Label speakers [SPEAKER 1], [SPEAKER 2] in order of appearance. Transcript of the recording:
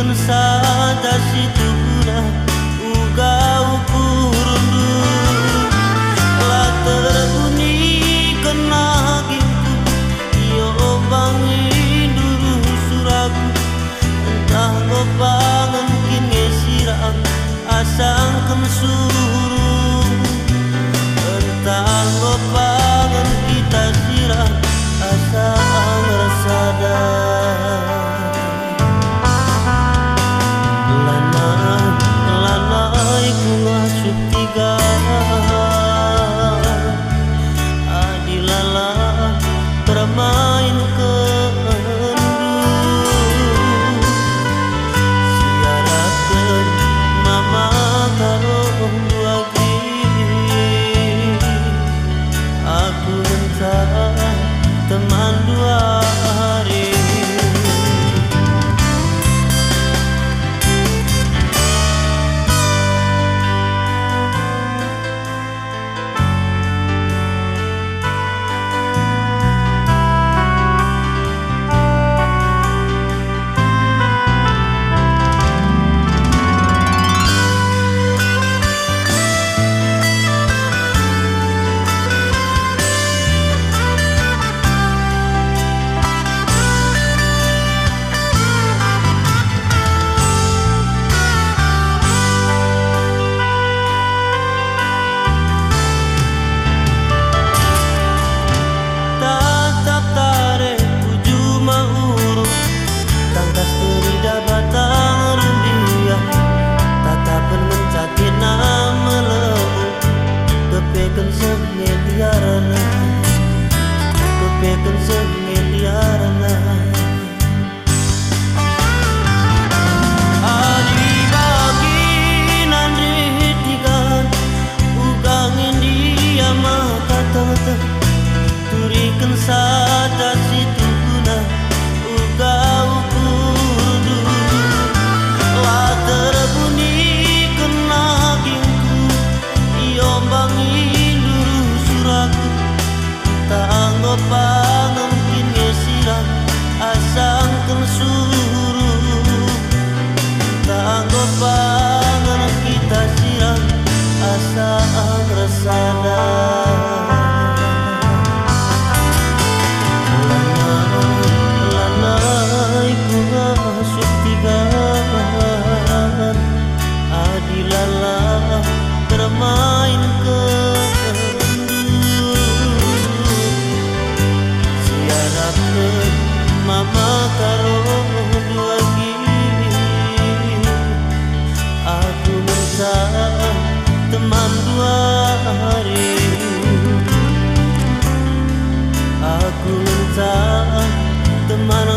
[SPEAKER 1] Turikan saja situna uga ukurundu lah terbunyi kena gingku iyo bangi dulu suraku entah gopangan kini sirang asangkan suruh entah gopangan kita sirang asang rasadar lanai bunga sutiga adilala bermain kendu siarakan mama karong duagi aku entah teman dua hari. Kepekan semiliarana adi bagi nandri hitikan ugangin dia maka tata turikan saja situ guna uga ukudu lah terbunyi kena gingku iyo bangi dulu suraku tak anggap pangan kini sirang asangkan suruh tak anggap pangan kita sirang asang rasadar lanai bunga sutigan adilala bermain mama karong duagi aku minta teman dua hari aku minta teman